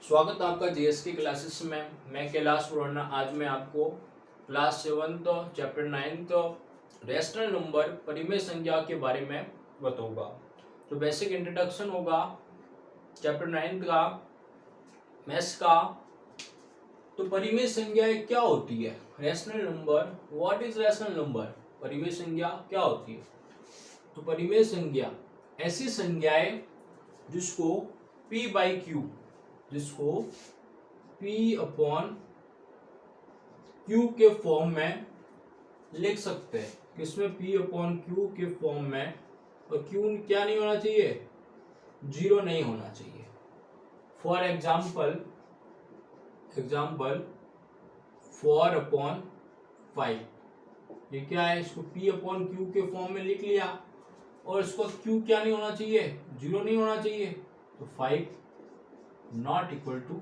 स्वागत है आपका जीएस की क्लासेस में। मैं कैलाश पुराना। आज मैं आपको class 7th chapter 9th rational number परिमेय संख्या के बारे में बताऊंगा। तो बेसिक इंट्रोडक्शन होगा चैप्टर 9 का, मैथ्स का। तो परिमेय संख्याएं क्या होती है? Rational number, what is rational number? परिमेय संख्या क्या होती है? तो परिमेय संख्या ऐसी संख्याएं जिसको P/Q के फॉर्म में लिख सकते हैं। किसमें? P/Q के फॉर्म में। और Q क्या नहीं होना चाहिए? 0 नहीं होना चाहिए। For example 4/5। ये क्या है? इसको P/Q के फॉर्म में लिख लिया और इसको Q क्या नहीं होना चाहिए? 0 नहीं होना चाहिए। तो 5 नॉट इक्वल टू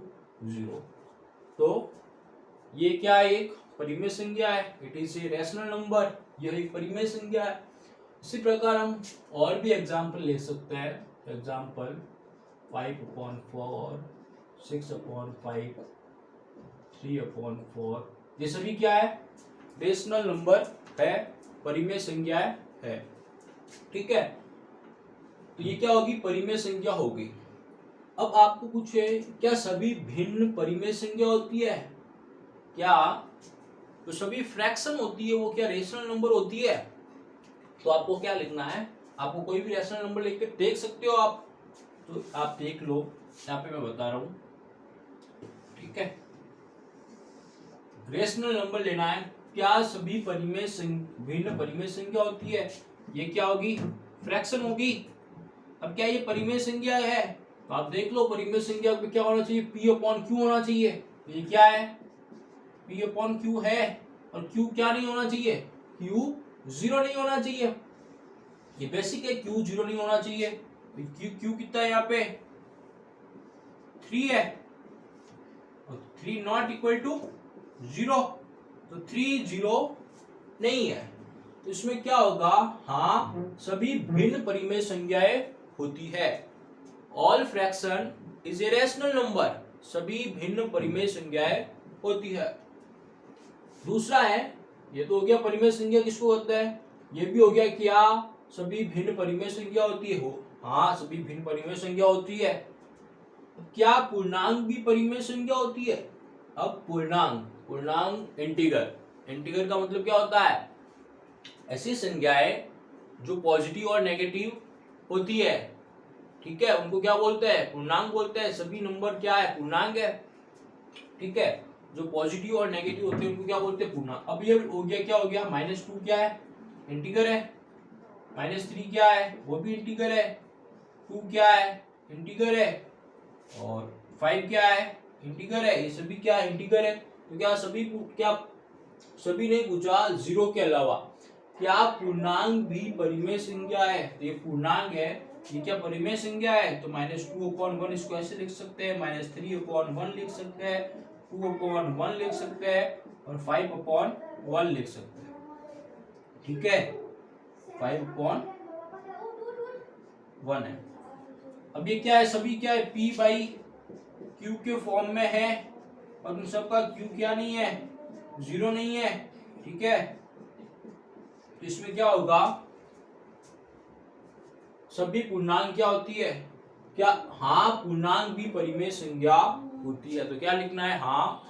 0। तो ये क्या है? एक परिमेय संख्या है। It is a rational number. यह एक परिमेय संख्या है। इसी प्रकार हम और भी एग्जाम्पल ले सकते हैं। एग्जाम्पल 5/4, 6/5, 3/4। ये सभी क्या है? रेशनल नंबर है, परिमेय संख्याएं है। ठीक है, तो ये क्या होगी? परिमेय संख्या होगी। अब आपको पूछे, क्या सभी भिन्न परिमेय संख्या होती है? क्या तो सभी फ्रैक्शन होती है वो क्या रेशनल नंबर होती है? तो आपको क्या लिखना है? आपको कोई भी रेशनल नंबर लिख के देख सकते हो आप। तो आप देख लो, यहाँ पे मैं बता रहा हूं। ठीक है, रेशनल नंबर लेना है। क्या सभी भिन्न परिमेय संख्या होती है? ये क्या होगी? फ्रैक्शन होगी। अब क्या ये परिमेय संख्या है? तो आप देख लो, परिमेय संख्या पे क्या होना चाहिए? P/Q होना चाहिए। तो ये क्या है? P/Q है। और Q क्या नहीं होना चाहिए? Q 0 नहीं होना चाहिए। ये बेसिक है, Q 0 नहीं होना चाहिए। Q कितना है? यहाँ पे 3 है और 3 नॉट इक्वल टू 0। तो 3 0 नहीं है। तो इसमें क्या होगा? हाँ, सभी भिन्न परिमेय संख्याएं होती है। All fraction is a rational number. सभी भिन्न परिमेय संख्याएं होती है। दूसरा है, ये तो हो गया परिमेय संख्या किसको होता है। ये भी हो गया, क्या सभी भिन्न परिमेय संख्या होती है? हाँ, सभी भिन्न परिमेय संख्या होती है। क्या पूर्णांक भी परिमेय संख्या होती है? अब पूर्णांक इंटीगर का मतलब क्या होता है? ऐसी संख्याएं जो पॉजिटिव और नेगेटिव होती है। ठीक है, उनको क्या बोलते हैं? पूर्णांक बोलते हैं। सभी नंबर क्या है? पूर्णांक है। ठीक है, जो पॉजिटिव और नेगेटिव होते हैं उनको क्या बोलते हैं? पूर्णांक। अब ये हो गया, क्या हो गया? -2 क्या है? इंटीगर है। -3 क्या है? वो भी इंटीगर है। 2 क्या है? इंटीगर है। और 5 क्या है? इंटीगर है। ये सभी क्या है? इंटीगर है। तो क्या सभी नहीं पूछा, 0 के अलावा क्या पूर्णांक भी परिमेय संख्या है? तो ये पूर्णांक है। ये क्या परिमेय संख्या है? तो -2/1 इसको ऐसे लिख सकते हैं, -3/1 लिख सकते हैं, 2/1 लिख सकते हैं और 5/1 लिख सकते हैं। ठीक है, 5/1 है। अब ये क्या है? सभी क्या है? P/Q के फॉर्म में है और उन सबका Q क्या नहीं है? 0 नहीं है। ठीक है, तो इसमें क्या होगा? सभी पूर्णांक क्या होती है? क्या? हाँ, पूर्णांक भी परिमेय संख्या होती है। तो क्या लिखना है? हाँ,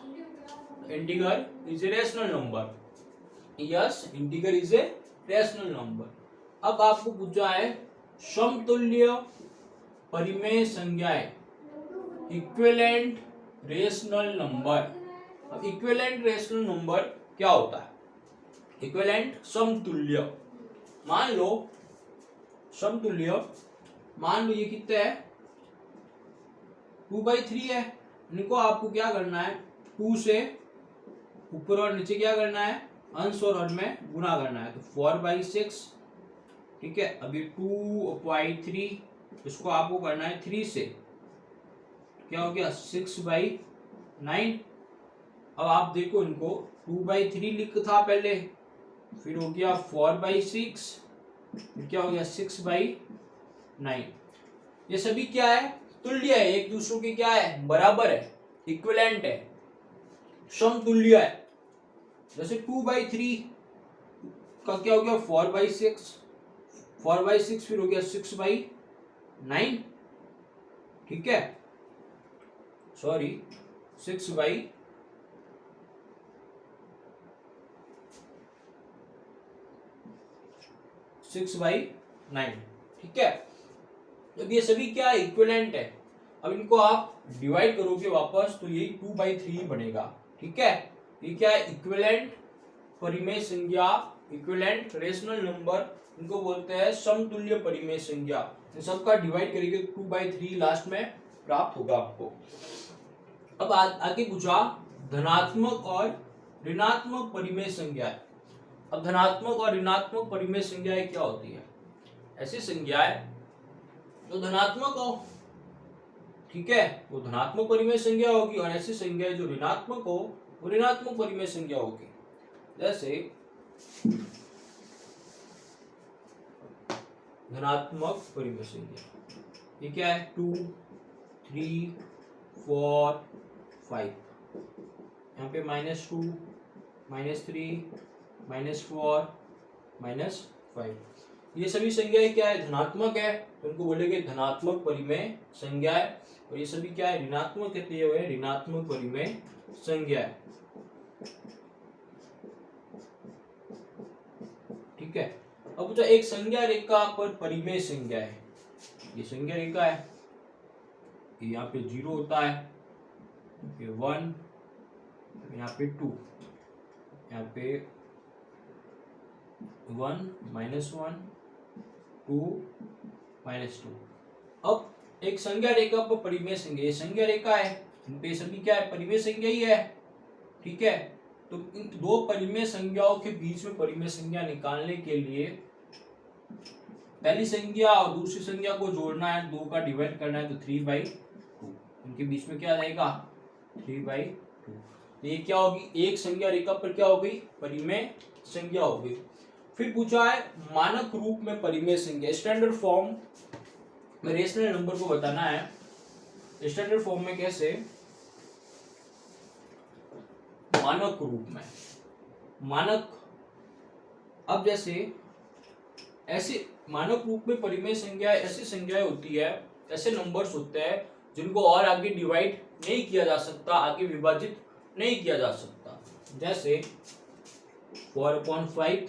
integer is a rational number. Yes, integer is a rational number. अब आपको पूछा है समतुल्य परिमेय संख्याएं, इक्विवेलेंट रेशनल नंबर। अब इक्विवेलेंट रेशनल नंबर क्या होता है? इक्विवेलेंट समतुल्य। मान लो ये कितना है? 2/3 है। इनको आपको क्या करना है? 2 से ऊपर और नीचे क्या करना है? अंश और हर में गुणा करना है। तो 4/6। ठीक है, अभी 2/3 इसको आपको करना है 3 से। क्या हो गया? 6/9। अब आप देखो, इनको 2/3 लिखा था पहले, फिर हो गया 4/6, फिर क्या हो गया? 6/9। ये सभी क्या है? तुल्य है, एक दूसरों के क्या है, बराबर है, इक्विवेलेंट है, समतुल्य है। जैसे 2/3 का क्या हो गया 4/6, 4/6 फिर हो गया 6/9, ठीक है, सॉरी 6/9, ठीक है। अब ये सभी क्या है, इक्विवेलेंट है। अब इनको आप डिवाइड करोगे वापस तो यही 2/3 बनेगा, ठीक है। ये क्या है, इक्विवेलेंट परिमेय संज्ञा, इक्विवेलेंट रेशनल नंबर, इनको बोलते हैं समतुल्य परिमेय संज्ञा। इन सबका डिवाइड करेंगे 2/3 लास्ट में प्राप्त होगा आपको। अब आगे पूछा धनात्मक और ऋणात्मक परिमेय संज्ञाएं। अब धनात्मक और ऋणात्मक परिमेय संज्ञाएं क्या होती है, ऐसी संज्ञाएं जो धनात्मक हो, ठीक है, वो धनात्मक परिमेय संज्ञा होगी, और ऐसी संज्ञाएं जो ऋणात्मक हो वो ऋणात्मक परिमेय संज्ञा होगी। जैसे धनात्मक परिमेय संज्ञा ये क्या है, 2, 3, 4, 5, यहाँ पे -2, -3, -4, -5, ये सभी संज्ञाएं क्या है, धनात्मक है, तो उनको बोलेंगे धनात्मक परिमेय संज्ञाएं। और ये सभी क्या है, ऋणात्मक कहते हुए ऋणात्मक परिमेय संज्ञाएं, ठीक है। अब जो एक संज्ञा रेखा पर परिमेय संज्ञा है, ये संज्ञा रेखा है, यहाँ पे 0 होता है, ये 1, यहाँ पे 2, यहाँ पे 1, -1, 2, -2। अब एक संज्ञा रेखा पर परिमेय संज्ञा, ये संज्ञा रेखा है, इन पे सभी क्या है, परिमेय संज्ञा ही है, ठीक है। तो इन दो परिमेय संज्ञाओं के बीच में परिमेय संज्ञा निकालने के लिए पहली संज्ञा और दूसरी संज्ञा को जोड़ना है, 2 का डिवाइड करना है, तो 3/2, इनके बीच में क्या रहेगा, 3/2। ये क्या होगी, एक संज्ञा रेखा पर क्या हो गई, परिमेय संज्ञा हो गई। फिर पूछा है मानक रूप में परिमेय संज्ञा, स्टैंडर्ड फॉर्म में रेशनल नंबर को बताना है, स्टैंडर्ड फॉर्म में कैसे, मानक रूप में, मानक। अब जैसे ऐसे मानक रूप में परिमेय संज्ञा ऐसी संज्ञाएं होती है, ऐसे नंबर्स होते हैं जिनको और आगे डिवाइड नहीं किया जा सकता, आगे विभाजित नहीं किया जा सकता। जैसे 4/5,